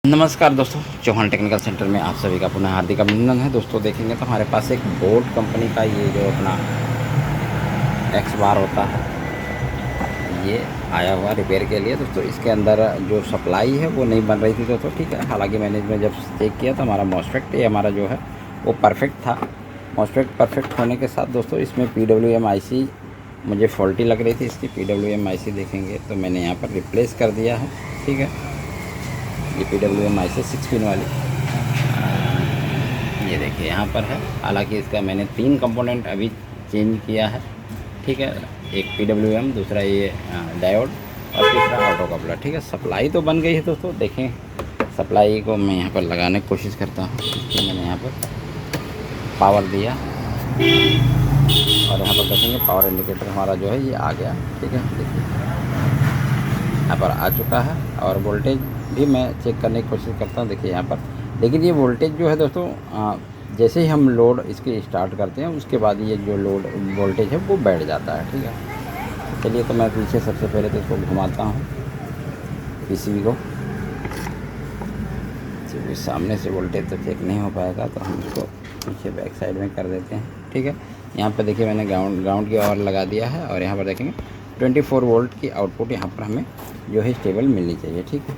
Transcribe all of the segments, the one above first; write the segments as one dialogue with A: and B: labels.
A: नमस्कार दोस्तों, Chauhan technical centre में आप सभी का पुनः हार्दिक अभिनंदन है। दोस्तों देखेंगे तो हमारे पास एक बोट कंपनी का ये जो अपना एक्स बार होता है, ये आया हुआ रिपेयर के लिए। दोस्तों इसके अंदर जो सप्लाई है वो नहीं बन रही थी दोस्तों, ठीक है। हालांकि मैंने इसमें जब चेक किया तो हमारा मॉसफेट ये हमारा जो है वो परफेक्ट था। मॉसफेट परफेक्ट होने के साथ दोस्तों इसमें PWM IC मुझे फॉल्टी लग रही थी। इसकी PWM IC देखेंगे तो मैंने यहाँ पर रिप्लेस कर दिया है, ठीक है। ये PWM IC 6 पिन वाली ये देखिए यहाँ पर है। हालांकि इसका मैंने 3 कंपोनेंट अभी चेंज किया है, ठीक है। एक PWM, दूसरा ये डायोड और तीसरा ऑटो कपलर, ठीक है। सप्लाई तो बन गई है दोस्तों। देखें सप्लाई को मैं यहाँ पर लगाने की कोशिश करता हूँ। इसलिए मैंने यहाँ पर पावर दिया और यहाँ पर देखेंगे पावर इंडिकेटर हमारा जो है ये आ गया, ठीक है। देखिए यहाँ पर आ चुका है और वोल्टेज भी मैं चेक करने की कोशिश करता हूँ। देखिए यहाँ पर, लेकिन ये वोल्टेज जो है दोस्तों जैसे ही हम लोड इसकी स्टार्ट करते हैं उसके बाद ये जो लोड वोल्टेज है वो बैठ जाता है, ठीक है। चलिए तो मैं पीछे सबसे पहले तो इसको घुमाता हूँ PCB को। क्योंकि सामने से वोल्टेज तो चेक नहीं हो पाएगा तो हम इसको पीछे बैक साइड में कर देते हैं, ठीक है। यहाँ पर देखिए मैंने ग्राउंड की ओर लगा दिया है और यहाँ पर देखेंगे 24 वोल्ट की आउटपुट यहाँ पर हमें जो है स्टेबल मिलनी चाहिए, ठीक है।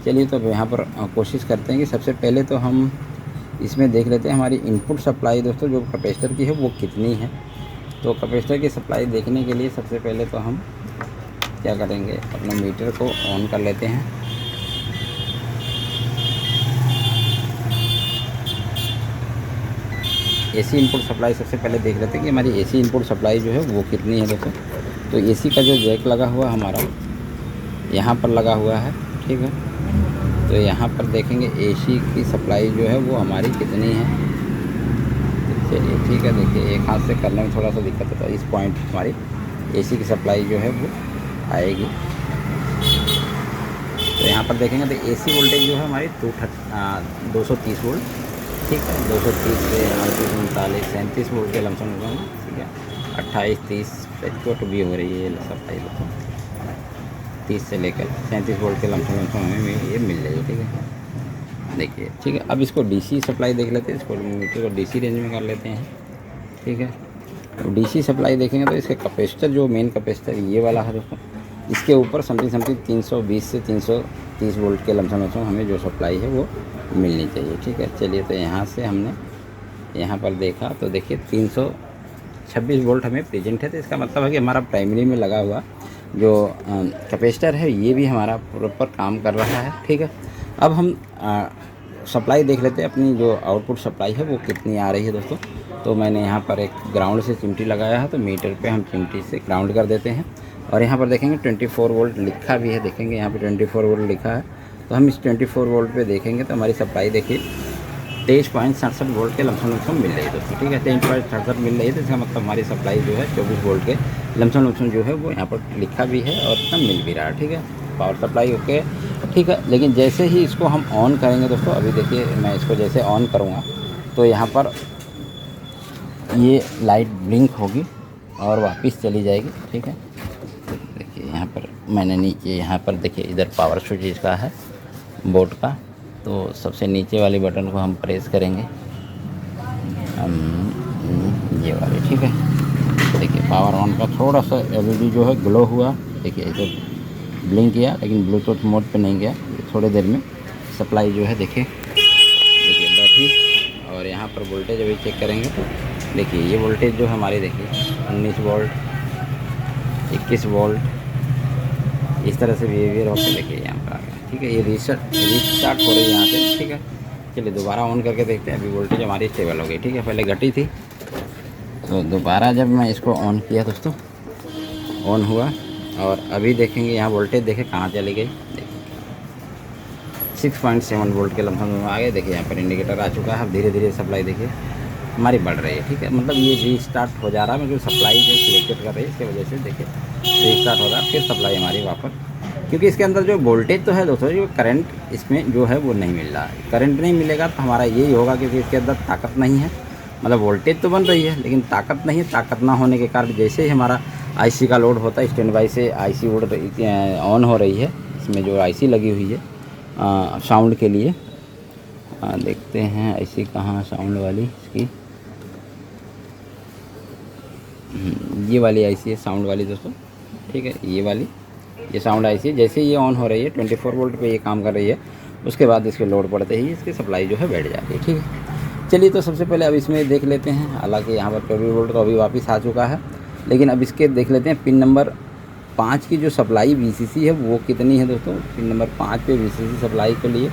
A: चलिए तो यहाँ पर कोशिश करते हैं कि सबसे पहले तो हम इसमें देख लेते हैं हमारी इनपुट सप्लाई दोस्तों जो कैपेसिटर की है वो कितनी है। तो कैपेसिटर की सप्लाई देखने के लिए सबसे पहले तो हम क्या करेंगे, अपना मीटर को ऑन कर लेते हैं। AC इनपुट सप्लाई सबसे पहले देख लेते हैं कि हमारी AC इनपुट सप्लाई जो है वो कितनी है दोस्तों। तो AC का जो जैक लगा हुआ हमारा यहाँ पर लगा हुआ है, ठीक है। तो यहाँ पर देखेंगे AC की सप्लाई जो है वो हमारी कितनी है। चलिए ठीक है, देखिए एक हाथ से करने में थोड़ा सा दिक्कत होता है। इस पॉइंट हमारी AC की सप्लाई जो है वो आएगी। तो यहाँ पर देखेंगे तो AC वोल्टेज जो है हमारी 230 वोल्ट, ठीक है। 230 से 38, 39, 37 वोल्ट के लमसम, ठीक है। 28, 30 तो भी हो रही है सप्लाई दोस्तों। 30 से लेकर 37 वोल्ट के लमसम हमें ये मिल जाएगी, ठीक है। देखिए ठीक है, अब इसको DC सप्लाई देख लेते हैं। इसको मीटर को DC रेंज में कर लेते हैं, ठीक है। तो DC सप्लाई देखेंगे तो इसके कैपेसिटर जो मेन कैपेसिटर ये वाला है दोस्तों, इसके ऊपर समथिंग 320 से 330 वोल्ट के लमसम हमें जो सप्लाई है वो मिलनी चाहिए, ठीक है। चलिए तो यहाँ से हमने यहाँ पर देखा तो देखिए 326 वोल्ट हमें प्रेजेंट है। तो इसका मतलब है कि हमारा प्राइमरी में लगा हुआ जो कैपेसिटर है ये भी हमारा प्रॉपर काम कर रहा है, ठीक है। अब हम सप्लाई देख लेते हैं अपनी जो आउटपुट सप्लाई है वो कितनी आ रही है दोस्तों। तो मैंने यहाँ पर एक ग्राउंड से चिमटी लगाया है, तो मीटर पे हम चिमटी से ग्राउंड कर देते हैं। और यहाँ पर देखेंगे 24 वोल्ट लिखा भी है, देखेंगे यहाँ पर 24 वोल्ट लिखा है। तो हम इस 24 वोल्ट पे देखेंगे तो हमारी सप्लाई देखिए 23.67 वोल्ट के लमसम मिल रही है दोस्तों, ठीक है। 23.67 मिल रही है। तो इसका मतलब हमारी सप्लाई जो है 24 वोल्ट के लमसम जो है वो यहाँ पर लिखा भी है और इतना मिल भी रहा है, ठीक है। पावर सप्लाई ओके, ठीक है। लेकिन जैसे ही इसको हम ऑन करेंगे दोस्तों, अभी देखिए मैं इसको जैसे ऑन करूँगा तो यहाँ पर ये लाइट ब्लिंक होगी और वापस चली जाएगी, ठीक है। देखिए यहाँ पर मैंने नीचे यहाँ पर देखिए इधर पावर स्विच इसका है बोर्ड का। तो सबसे नीचे वाली बटन को हम प्रेस करेंगे, ये वाले, ठीक है। देखिए पावर ऑन का थोड़ा सा LED जो है ग्लो हुआ, देखिए इधर ब्लिंक किया लेकिन ब्लूटूथ मोड पे नहीं गया। थोड़ी देर में सप्लाई जो है देखिए बैठी। और यहाँ पर वोल्टेज अभी चेक करेंगे तो देखिए ये वोल्टेज जो हमारी देखिए 19 वोल्ट, 21 वोल्ट, इस तरह से बिहेवियर होकर देखिए यहाँ पर आ गया, ठीक है। ये रीस्टार्ट हो रही है यहाँ से, ठीक है। चलिए दोबारा ऑन करके देखते हैं। अभी वोल्टेज हमारी स्टेबल हो गई, ठीक है। पहले घटी थी तो दोबारा जब मैं इसको ऑन किया दोस्तों, ऑन हुआ और अभी देखेंगे यहाँ वोल्टेज देखें कहाँ चली गई। देखिए 6.7 वोल्ट के लमसम आ गए। देखिए यहाँ पर इंडिकेटर आ चुका है। अब धीरे धीरे सप्लाई देखिए हमारी बढ़ रही है, ठीक है। मतलब ये रीस्टार्ट हो जा रहा है, मतलब सप्लाई जो सिलेक्टेड कर रही है इसकी वजह से देखिए रीस्टार्ट हो रहा है। फिर सप्लाई हमारी वापस, क्योंकि इसके अंदर जो वोल्टेज तो है दोस्तों, जो करंट इसमें जो है वो नहीं मिल रहा है। करंट नहीं मिलेगा तो हमारा यही होगा क्योंकि इसके अंदर ताकत नहीं है। मतलब वोल्टेज तो बन रही है लेकिन ताकत नहीं है। ताकत ना होने के कारण जैसे ही हमारा IC का लोड होता है, स्टैंड बाई से IC ऑन हो रही है, इसमें जो IC लगी हुई है साउंड के लिए। देखते हैं ऐसी कहाँ साउंड वाली इसकी, ये वाली आईसी है साउंड वाली दोस्तों, ठीक है। ये वाली ये साउंड आईसी है। जैसे ये ऑन हो रही है 24 वोल्ट पे ये काम कर रही है, उसके बाद इसके लोड पड़ते ही इसकी सप्लाई जो है बैठ जाती है, ठीक है। चलिए तो सबसे पहले अब इसमें देख लेते हैं। हालांकि यहाँ पर 24 वोल्ट तो अभी वापस आ चुका है, लेकिन अब इसके देख लेते हैं पिन नंबर 5 की जो सप्लाई VCC है वो कितनी है दोस्तों। पिन नंबर 5 पे VCC सप्लाई के लिए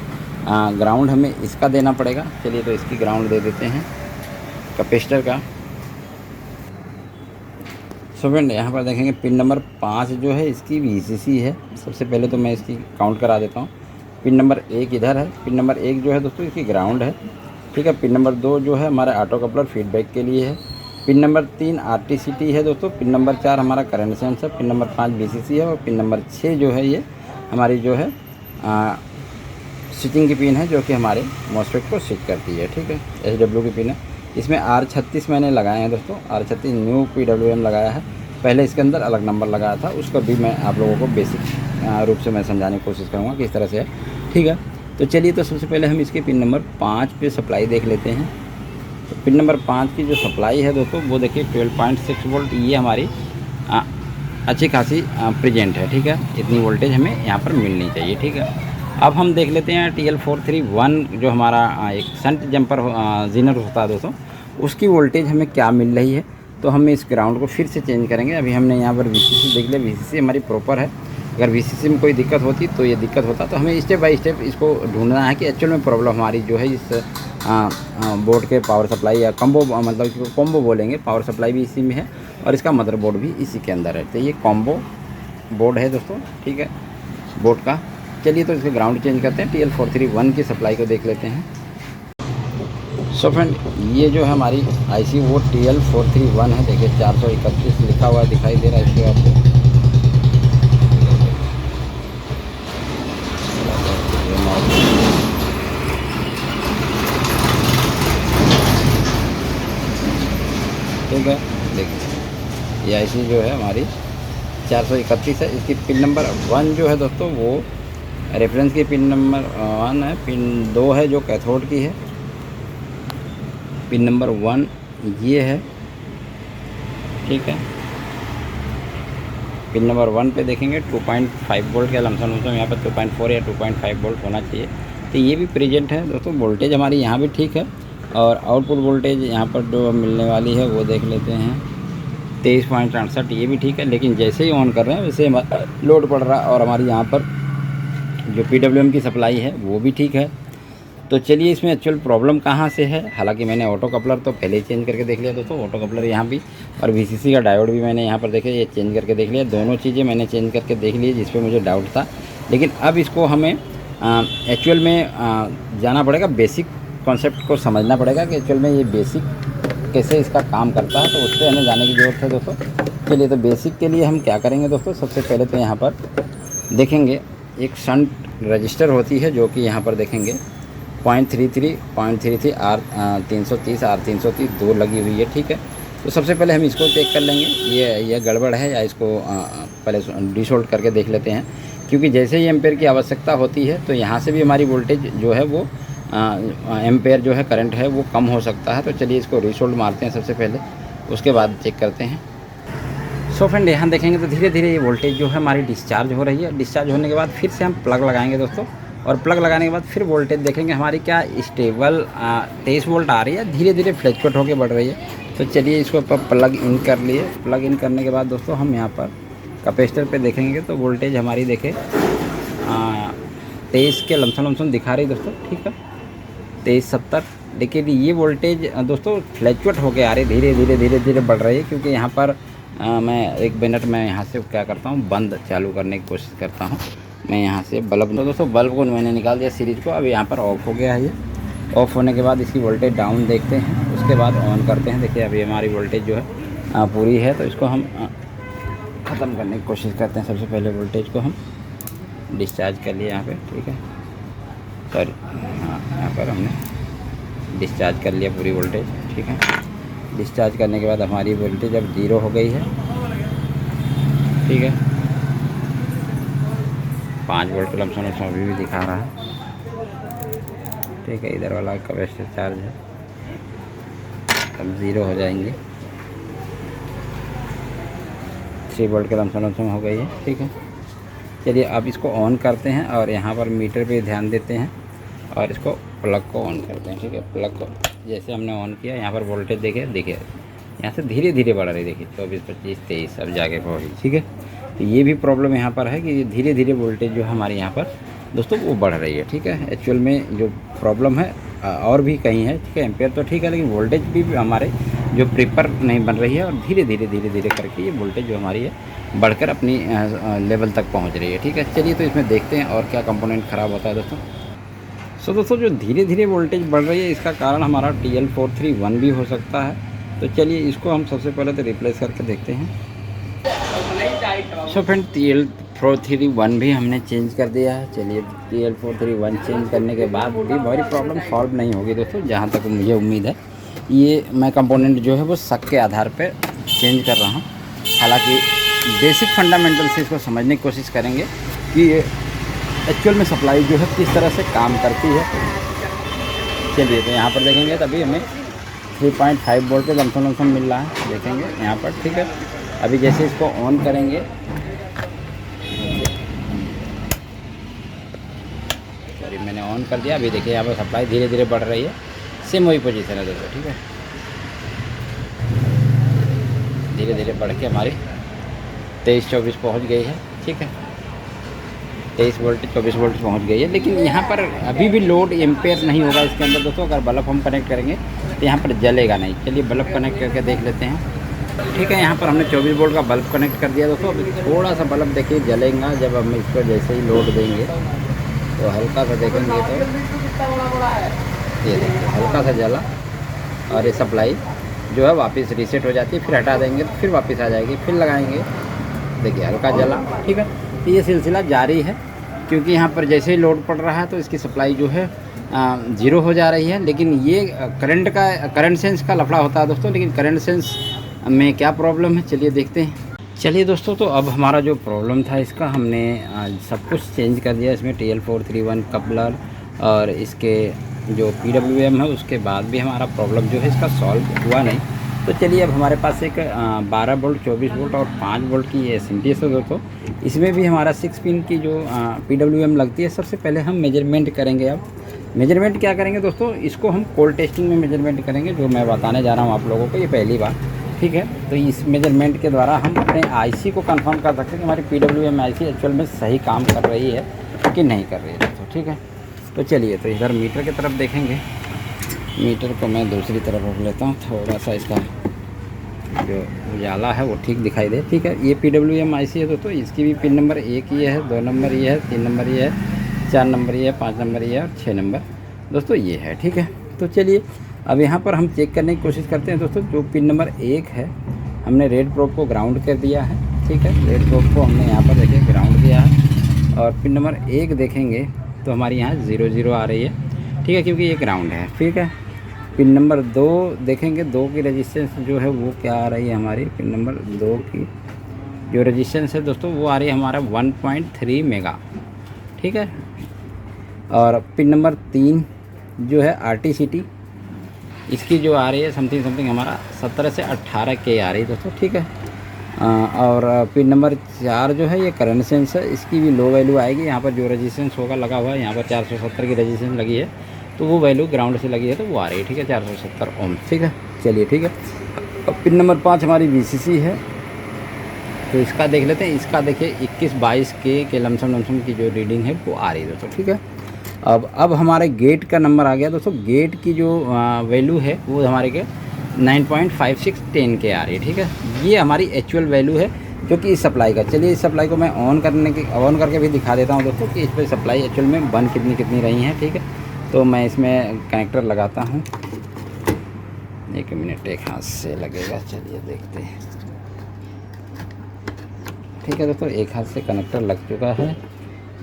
A: ग्राउंड हमें इसका देना पड़ेगा। चलिए तो इसकी ग्राउंड दे देते हैं कैपेसिटर का। सो फ्रेंड यहाँ पर देखेंगे पिन नंबर 5 जो है इसकी VCC है। सबसे पहले तो मैं इसकी काउंट करा देता हूँ। पिन नंबर 1 इधर है, पिन नंबर 1 जो है दोस्तों इसकी ग्राउंड है, ठीक है। पिन नंबर 2 जो है हमारा ऑटो कपलर फीडबैक के लिए है। पिन नंबर 3 RTCT है दोस्तों। पिन नंबर 4 हमारा करंट सेंस है। पिन नंबर 5 VCC है और पिन नंबर 6 जो है ये हमारी जो है स्विचिंग की पिन है, जो कि हमारे मॉसफेट को स्विच करती है, ठीक है। SW की पिन है। इसमें R36 मैंने लगाए हैं दोस्तों, R36 न्यू PWM लगाया है। पहले इसके अंदर अलग नंबर लगाया था, उसको भी मैं आप लोगों को बेसिक रूप से मैं समझाने की कोशिश करूँगा किस तरह से है, ठीक है। तो चलिए तो सबसे पहले हम इसके पिन नंबर 5 पे सप्लाई देख लेते हैं। तो पिन नंबर 5 की जो सप्लाई है दोस्तों वो देखिए 12.6 वोल्ट, ये हमारी अच्छी खासी प्रेजेंट है, ठीक है। इतनी वोल्टेज हमें यहाँ पर मिलनी चाहिए, ठीक है। अब हम देख लेते हैं TL431 जो हमारा एक शंट जंपर जीनर होता है दोस्तों, उसकी वोल्टेज हमें क्या मिल रही है। तो हम इस ग्राउंड को फिर से चेंज करेंगे। अभी हमने यहाँ पर VCC देख लिया, VCC हमारी प्रॉपर है। अगर VCC में कोई दिक्कत होती तो ये दिक्कत होता, तो हमें स्टेप बाय स्टेप इसको ढूंढना है कि एक्चुअल में प्रॉब्लम हमारी जो है इस बोर्ड के पावर सप्लाई या कॉम्बो, मतलब इसको कॉम्बो बोलेंगे, पावर सप्लाई भी इसी में है और इसका मदरबोर्ड भी इसी के अंदर है। तो ये कॉम्बो बोर्ड है दोस्तों, ठीक है, बोर्ड का। चलिए तो इसके ग्राउंड चेंज करते हैं। TL431 की सप्लाई को देख लेते हैं। सो फ्रेंड ये जो है हमारी IC वो TL431 है। देखिए 431 लिखा हुआ दिखाई दे रहा है इसके आपको। ठीक है, देखिए ये IC जो है हमारी 431 है। इसकी पिन नंबर 1 जो है दोस्तों वो रेफरेंस की पिन नंबर 1 है। पिन 2 है जो कैथोड की है। पिन नंबर 1 ये है, ठीक है। पिन नंबर 1 पे देखेंगे 2.5 वोल्ट का लमसम यहाँ पर 2.4 या 2.5 वोल्ट होना चाहिए। तो ये भी प्रेजेंट है दोस्तों। वोल्टेज हमारी यहाँ भी ठीक है और आउटपुट वोल्टेज यहाँ पर जो मिलने वाली है वो देख लेते हैं 23.68, ये भी ठीक है। लेकिन जैसे ही ऑन कर रहे हैं वैसे लोड पड़ रहा है और हमारी यहाँ पर जो PWM की सप्लाई है वो भी ठीक है। तो चलिए इसमें एक्चुअल प्रॉब्लम कहाँ से है। हालांकि मैंने ऑटो कपलर तो पहले ही चेंज करके देख लिया दोस्तों, ऑटो कपलर यहाँ भी, और VCC का डायोड भी मैंने यहाँ पर देखे ये चेंज करके देख लिया। दोनों चीज़ें मैंने चेंज करके देख ली जिस पे मुझे डाउट था। लेकिन अब इसको हमें एक्चुअल में जाना पड़ेगा, बेसिक कॉन्सेप्ट को समझना पड़ेगा कि एक्चुअल में ये बेसिक कैसे इसका काम करता है। तो उस पर हमें जाने की ज़रूरत है दोस्तों। चलिए तो बेसिक के लिए हम क्या करेंगे दोस्तों, सबसे पहले तो यहाँ पर देखेंगे एक शंट रजिस्टर होती है जो कि यहाँ पर देखेंगे 0.33 R330 R330 दो लगी हुई है, ठीक है। तो सबसे पहले हम इसको चेक कर लेंगे ये गड़बड़ है या इसको पहले डिसोल्ट करके देख लेते हैं। क्योंकि जैसे ही एम्पेयर की आवश्यकता होती है तो यहाँ से भी हमारी वोल्टेज जो है वो एम्पेयर जो है करंट है वो कम हो सकता है। तो चलिए इसको रिसोल्ट मारते हैं सबसे पहले, उसके बाद चेक करते हैं। सो फ्रेंड यहाँ देखेंगे तो धीरे धीरे ये वोल्टेज जो है हमारी डिस्चार्ज हो रही है। डिस्चार्ज होने के बाद फिर से हम प्लग लगाएंगे दोस्तों, और प्लग लगाने के बाद फिर वोल्टेज देखेंगे हमारी क्या स्टेबल 23 वोल्ट आ रही है, धीरे धीरे फ्लक्चुएट होकर बढ़ रही है। तो चलिए इसको प्लग इन कर लिए। प्लग इन करने के बाद दोस्तों हम यहाँ पर कैपेसिटर पे देखेंगे तो वोल्टेज हमारी देखें 23 के लमसम दिखा रही दोस्तों, ठीक है, 2370। लेकिन ये वोल्टेज दोस्तों फ्लक्चुएट होकर आ रही, धीरे धीरे धीरे धीरे बढ़ रही है। क्योंकि यहाँ पर मैं 1 मिनट में यहाँ से क्या करता हूँ, बंद चालू करने की कोशिश करता हूँ। मैं यहाँ से बल्ब, तो दोस्तों बल्ब को मैंने निकाल दिया सीरीज को। अब यहाँ पर ऑफ हो गया है ये। ऑफ होने के बाद इसकी वोल्टेज डाउन देखते हैं, उसके बाद ऑन करते हैं। देखिए अभी हमारी वोल्टेज जो है पूरी है। तो इसको हम ख़त्म करने की कोशिश करते हैं। सबसे पहले वोल्टेज को हम डिस्चार्ज कर लिए यहाँ पे, ठीक है, सॉरी हाँ, यहाँ पर हमने डिस्चार्ज कर लिया पूरी वोल्टेज, ठीक है। डिस्चार्ज करने के बाद हमारी वोल्टेज अब 0 हो गई है, ठीक है। 5 वोल्ट का लमसम अभी भी दिखा रहा है। ठीक है, इधर वाला कैपेसिटर चार्ज है, अब 0 हो जाएंगे। 3 वोल्ट का लमसम हो गई है। ठीक है, चलिए अब इसको ऑन करते हैं और यहाँ पर मीटर पे ध्यान देते हैं और इसको प्लग को ऑन करते हैं। ठीक है, प्लग को जैसे हमने ऑन किया, यहाँ पर वोल्टेज देखिए यहाँ से धीरे धीरे बढ़ रही, देखिए 24, 25, 23 अब जाके पहुँची। ठीक है, तो ये भी प्रॉब्लम यहाँ पर है कि धीरे धीरे वोल्टेज जो हमारे यहाँ पर दोस्तों वो बढ़ रही है। ठीक है, एक्चुअल में जो प्रॉब्लम है और भी कहीं है। ठीक है, एम्पेयर तो ठीक है, लेकिन वोल्टेज भी हमारे जो प्रेपर नहीं बन रही है और धीरे धीरे करके ये वोल्टेज जो हमारी है बढ़कर अपनी लेवल तक पहुंच रही है। ठीक है, चलिए तो इसमें देखते हैं और क्या कंपोनेंट ख़राब होता है दोस्तों। सो दोस्तों जो धीरे धीरे वोल्टेज बढ़ रही है, इसका कारण हमारा TL431 भी हो सकता है। तो चलिए इसको हम सबसे पहले तो रिप्लेस करके देखते हैं। सो फ्रेंड, TL431 भी हमने चेंज कर दिया है। चलिए TL431 चेंज करने के बाद भी हमारी प्रॉब्लम सॉल्व नहीं होगी दोस्तों, जहाँ तक मुझे उम्मीद है। ये मैं कंपोनेंट जो है वो शक के आधार पर चेंज कर रहा हूँ। हालांकि बेसिक फंडामेंटल से इसको समझने की कोशिश करेंगे कि ये एक्चुअल में सप्लाई जो है किस तरह से काम करती है। चलिए तो यहाँ पर देखेंगे तभी हमें 3.5 वोल्ट पे लमसम मिल रहा है, देखेंगे यहाँ पर। ठीक है, अभी जैसे इसको ऑन करेंगे, सॉरी मैंने ऑन कर दिया, अभी देखिए यहाँ पर सप्लाई धीरे धीरे बढ़ रही है। सेम वही पोजीशन है दोस्तों। ठीक है, धीरे धीरे बढ़ के हमारी 23-24 पहुँच गई है। ठीक है, 23 वोल्ट 24 वोल्ट पहुँच गई है, लेकिन यहाँ पर अभी भी लोड एम्पेयर नहीं होगा इसके अंदर दोस्तों। अगर बल्ब हम कनेक्ट करेंगे तो यहाँ पर जलेगा नहीं। चलिए बल्ब कनेक्ट करके देख लेते हैं। ठीक है, यहाँ पर हमने 24 वोल्ट का बल्ब कनेक्ट कर दिया दोस्तों। अभी थोड़ा सा बल्ब देखिए जलेगा जब हम इसको जैसे ही लोड देंगे, तो हल्का सा देखेंगे तो ये देखिए हल्का सा जला और ये सप्लाई जो है वापस रीसेट हो जाती है। फिर हटा देंगे तो फिर वापस आ जाएगी, फिर लगाएंगे, देखिए हल्का जला। ठीक है, तो ये सिलसिला जारी है, क्योंकि यहाँ पर जैसे ही लोड पड़ रहा है तो इसकी सप्लाई जो है 0 हो जा रही है। लेकिन ये करंट सेंस का लफड़ा होता है दोस्तों। लेकिन करंट सेंस में क्या प्रॉब्लम है, चलिए देखते हैं। चलिए दोस्तों, तो अब हमारा जो प्रॉब्लम था इसका हमने सब कुछ चेंज कर दिया। इसमें TL431 कपलर और इसके जो PWM है, उसके बाद भी हमारा प्रॉब्लम जो है इसका सॉल्व हुआ नहीं। तो चलिए अब हमारे पास एक 12 वोल्ट 24 वोल्ट और 5 वोल्ट की ये SMPS है दोस्तों। इसमें भी हमारा 6 पिन की जो PWM लगती है। सबसे पहले हम मेजरमेंट करेंगे। अब मेजरमेंट क्या करेंगे दोस्तों, इसको हम कोल्ड टेस्टिंग में मेजरमेंट करेंगे, जो मैं बताने जा रहा हूँ आप लोगों को, ये पहली बार। ठीक है, तो इस मेजरमेंट के द्वारा हम अपने IC को कंफर्म कर सकते हैं कि हमारी PWM IC एक्चुअल में सही काम कर रही है कि नहीं कर रही है दोस्तों। ठीक है, तो चलिए तो इधर मीटर की तरफ देखेंगे। मीटर को मैं दूसरी तरफ रख लेता हूँ, थोड़ा सा इसका जो उजाला है वो ठीक दिखाई दे। ठीक है, ये PWM IC है दोस्तों। इसकी भी पिन नंबर 1 ये है, 2 नंबर ये है, 3 नंबर ये है, 4 नंबर ये है, 5 नंबर ये है और 6 नंबर दोस्तों ये है। ठीक है, तो चलिए अब यहाँ पर हम चेक करने की कोशिश करते हैं दोस्तों। जो पिन नंबर 1 है, हमने रेड प्रोब को ग्राउंड कर दिया है। ठीक है, रेड प्रोब को हमने यहाँ पर देखिए ग्राउंड किया है। और पिन नंबर 1 देखेंगे तो हमारी यहाँ 0 आ रही है। ठीक है, क्योंकि ये ग्राउंड है। ठीक है, पिन नंबर 2 देखेंगे, 2 की रेजिस्टेंस जो है वो क्या आ रही है हमारी। पिन नंबर 2 की जो रेजिस्टेंस है दोस्तों वो आ रही है हमारा 1.3 मेगा। ठीक है, और पिन नंबर 3 जो है RTCT, इसकी जो आ रही है समथिंग हमारा 17 से 18 के आ रही है दोस्तों। ठीक है, और पिन नंबर 4 जो है ये करंट सेंस है, इसकी भी लो वैल्यू आएगी। यहाँ पर जो रेजिस्टेंस होगा लगा हुआ है, यहाँ पर 470 की रेजिस्टेंस लगी है, तो वो वैल्यू ग्राउंड से लगी है तो वो आ रही है। ठीक है, 470 ओम। ठीक है, चलिए ठीक है। अब पिन नंबर 5 हमारी VCC है, तो इसका देख लेते हैं। इसका देखिए 21-22 के लमसम की जो रीडिंग है वो आ रही है दोस्तों। ठीक है, अब हमारे गेट का नंबर आ गया दोस्तों। गेट की जो वैल्यू है वो हमारे के 9.5610 के आ रही है। ठीक है, ये हमारी एक्चुअल वैल्यू है जो कि इस सप्लाई का। चलिए इस सप्लाई को मैं ऑन करके भी दिखा देता हूँ दोस्तों कि इस पर सप्लाई एक्चुअल में बन कितनी रही है। ठीक है, तो मैं इसमें कनेक्टर लगाता हूँ। 1 मिनट, एक हाथ से लगेगा, चलिए देखते हैं। ठीक है दोस्तों, एक हाथ से कनेक्टर लग चुका है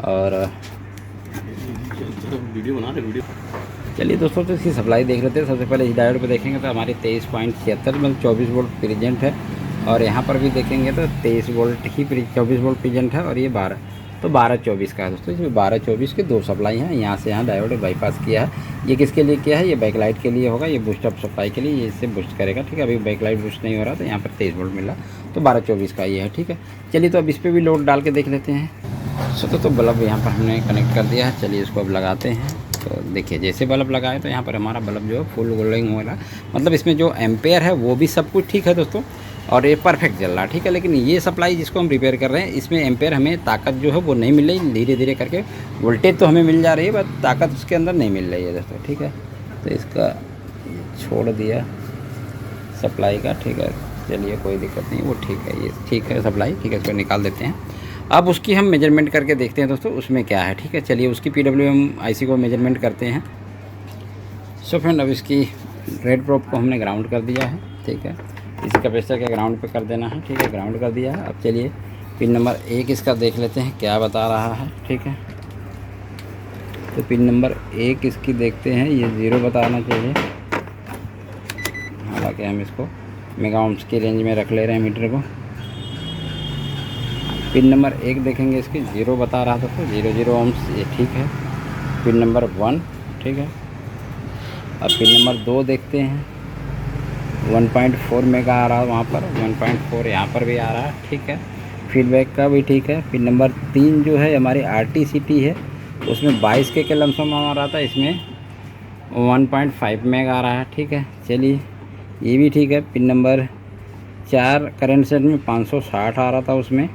A: और वीडियो बना रहे। चलिए दोस्तों, तो इसकी सप्लाई देख लेते हैं। सबसे पहले इस डायोड पे देखेंगे तो हमारी 23.76 मतलब 24 वोल्ट प्रेजेंट है। और यहाँ पर भी देखेंगे तो 23 वोल्ट ही 24 वोल्ट प्रेजेंट है और ये 12 तो 12-24 का है दोस्तों। इसमें 12-24 के 2 सप्लाई हैं। यहाँ से यहाँ डायोड बाईपास किया है। ये किसके लिए किया है? ये बैकलाइट के लिए होगा, ये बूस्ट अप सप्लाई के लिए, ये इससे बूस्ट करेगा। ठीक है, अभी बैकलाइट बूस्ट नहीं हो रहा तो यहाँ पर 23 वोल्ट मिला, तो 12-24 का ये है। ठीक है, चलिए तो अब इस पर भी लोड डाल के देख लेते हैं। तो बल्ब यहाँ पर हमने कनेक्ट कर दिया है। चलिए इसको अब लगाते हैं। तो देखिए जैसे बल्ब लगाए तो यहाँ पर हमारा बल्ब जो है फुल गोल्डिंग हो रहा है, मतलब इसमें जो एम्पेयर है वो भी सब कुछ ठीक है दोस्तों, और ये परफेक्ट चल रहा है। ठीक है, लेकिन ये सप्लाई जिसको हम रिपेयर कर रहे हैं इसमें एम्पेयर हमें ताकत जो है वो नहीं मिल रही। धीरे धीरे करके वोल्टेज तो हमें मिल जा रही है, बट ताकत उसके अंदर नहीं मिल रही है दोस्तों। ठीक है, तो इसका छोड़ दिया सप्लाई का। ठीक है, चलिए कोई दिक्कत नहीं, वो ठीक है, ये ठीक है सप्लाई। ठीक है, इसको निकाल देते हैं। अब उसकी हम मेजरमेंट करके देखते हैं दोस्तों उसमें क्या है। ठीक है, चलिए उसकी PWM IC को मेजरमेंट करते हैं। सो फ्रेंड, अब इसकी रेड प्रोब को हमने ग्राउंड कर दिया है। ठीक है, इस कैपेसिटर के ग्राउंड पे कर देना है। ठीक है, ग्राउंड कर दिया है। अब चलिए पिन नंबर 1 इसका देख लेते हैं क्या बता रहा है। ठीक है, तो पिन नंबर 1 इसकी देखते हैं, ये 0 बताना चाहिए। हालांकि हम इसको मेगा ओम्स की रेंज में रख ले रहे हैं मीटर को। पिन नंबर 1 देखेंगे, इसकी 0 बता रहा था, तो 0 ओम्स, ये ठीक है। पिन नंबर 1, ठीक है। अब पिन नंबर 2 देखते हैं, 1.4 मेगा आ रहा है वहाँ पर, 1.4 यहाँ पर भी आ रहा है। ठीक है, फीडबैक का भी ठीक है। पिन नंबर 3 जो है हमारी RTCT है, उसमें 22 के लमसम आ रहा था, इसमें 1.5 मेगा आ रहा है। ठीक है, चलिए ये भी ठीक है। पिन नंबर 4 करंट सेट में 560 आ रहा था उसमें,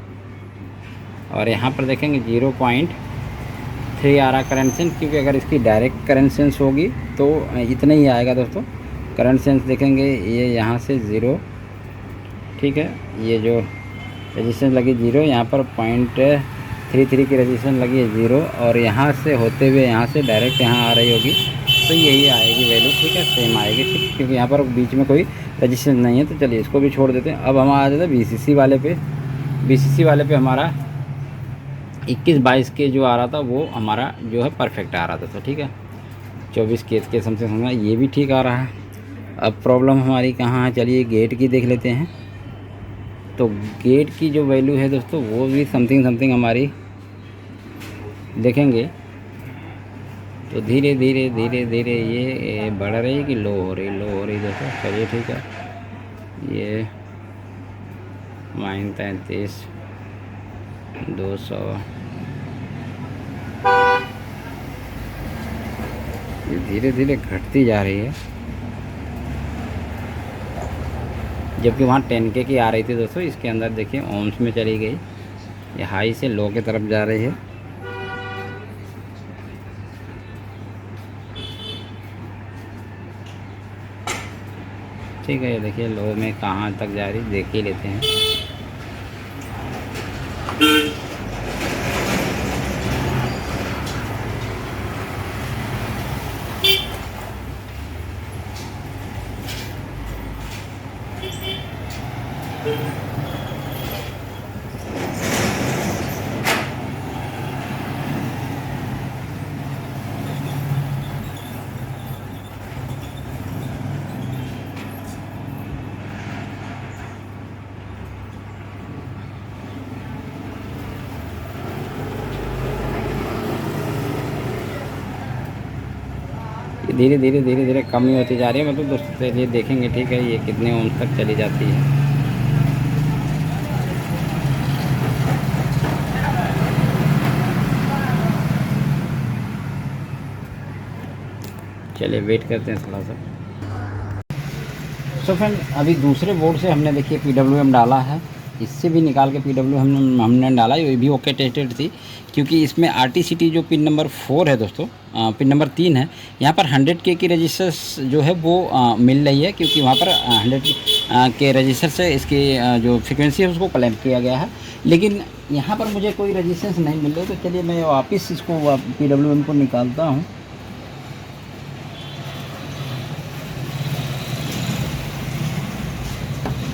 A: और यहाँ पर देखेंगे 0.3 आ रहा करंट सेंस, क्योंकि अगर इसकी डायरेक्ट करंट सेंस होगी तो इतना ही आएगा दोस्तों। करंट सेंस देखेंगे ये यहाँ से 0, ठीक है, ये जो रजिस्टेंस लगी 0, यहाँ पर 0.33 की रजिस्टेंस लगी है 0, और यहाँ से होते हुए यहाँ से डायरेक्ट यहाँ आ रही होगी, तो यही आएगी वैल्यू। ठीक है, सेम आएगी। ठीक, क्योंकि यहाँ पर बीच में कोई रजिस्टेंस नहीं है। तो चलिए इसको भी छोड़ देते हैं। अब हम आ जाते हैं BCC वाले पे। BCC वाले पे हमारा 21-22 के जो आ रहा था वो हमारा जो है परफेक्ट आ रहा था। तो ठीक है, 24 के समथिंग ये भी ठीक आ रहा है। अब प्रॉब्लम हमारी कहाँ है? चलिए गेट की देख लेते हैं। तो गेट की जो वैल्यू है दोस्तों वो भी समथिंग हमारी देखेंगे तो धीरे धीरे ये बढ़ रही है कि लो हो रही दोस्तों। चलिए ठीक है, ये -33 200 ये धीरे धीरे घटती जा रही है, जबकि वहाँ 10K की आ रही थी दोस्तों। इसके अंदर देखिए ओम्स में चली गई, ये हाई से लो की तरफ जा रही है। ठीक है, ये देखिए लो में कहाँ तक जा रही देख ही लेते हैं। धीरे धीरे कम ही होती जा रही है। मतलब दोस्तों चलिए देखेंगे, ठीक है, ये कितने ओम तक चली जाती है। चलिए वेट करते हैं थोड़ा सा। सो फ्रेंड, अभी दूसरे बोर्ड से हमने देखिए PWM डाला है, इससे भी निकाल के PWM हमने डाला, ये भी ओके टेस्टेड थी। क्योंकि इसमें RTCT जो पिन नंबर 4 है दोस्तों, पिन नंबर 3 है, यहाँ पर 100K की रजिस्टर्स जो है वो मिल रही है, क्योंकि वहाँ पर 100K रजिस्टर से इसकी जो फ्रिक्वेंसी है उसको क्लेम किया गया है। लेकिन यहाँ पर मुझे कोई रजिस्टेंस नहीं मिल रही, तो चलिए मैं वापस इसको PWM को निकालता हूँ।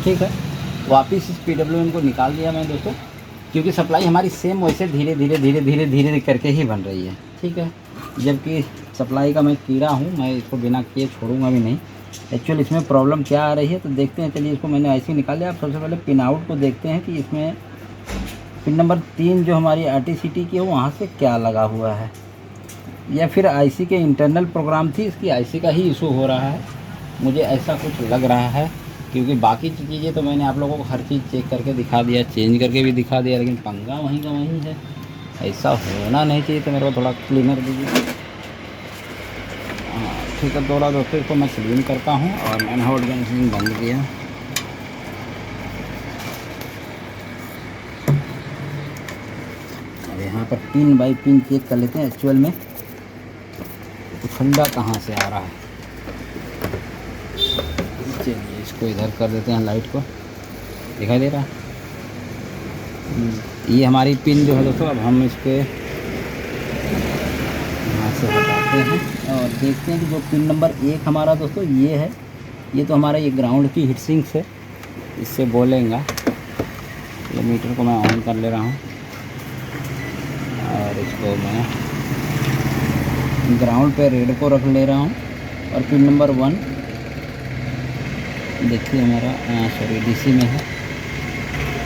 A: ठीक है, वापस इस PWM को निकाल दिया मैं दोस्तों, क्योंकि सप्लाई हमारी सेम वैसे धीरे धीरे करके ही बन रही है। ठीक है, जबकि सप्लाई का मैं कीड़ा हूँ, मैं इसको बिना किए छोड़ूंगा भी नहीं। एक्चुअली इसमें प्रॉब्लम क्या आ रही है तो देखते हैं। चलिए इसको मैंने ऐसे ही निकाल लिया। आप सबसे पहले पिन आउट को देखते हैं कि इसमें पिन नंबर 3 जो हमारी RTCT की है वहाँ से क्या लगा हुआ है, या फिर आईसी के इंटरनल प्रोग्राम थी, इसकी आईसी का ही इशू हो रहा है, मुझे ऐसा कुछ लग रहा है। क्योंकि बाकी चीज़ें तो मैंने आप लोगों को हर चीज़ चेक करके दिखा दिया, चेंज करके भी दिखा दिया, लेकिन पंगा वहीं का वहीं है। ऐसा होना नहीं चाहिए। तो मेरे को थोड़ा क्लीनर दीजिए। हाँ ठीक है, थोड़ा दोस्तों इसको मैं क्लीन करता हूँ। और मैंने हॉट गन बंद किया। अब यहाँ पर पिन बाई पिन चेक कर लेते हैं एक्चुअल में ठंडा कहाँ से आ रहा है। चलिए इसको इधर कर देते हैं, लाइट को दिखाई दे रहा है। ये हमारी पिन जो है दोस्तों, अब हम इसके यहाँ से हटाते हैं और देखते हैं कि जो पिन नंबर 1 हमारा दोस्तों ये है, ये तो हमारा ये ग्राउंड की हीट सिंक है, इससे बोलेंगे। ये मीटर को मैं ऑन कर ले रहा हूँ और इसको मैं ग्राउंड पे रेड को रख ले रहा हूँ। और पिन नंबर 1 देखिए हमारा सॉरी DC में है,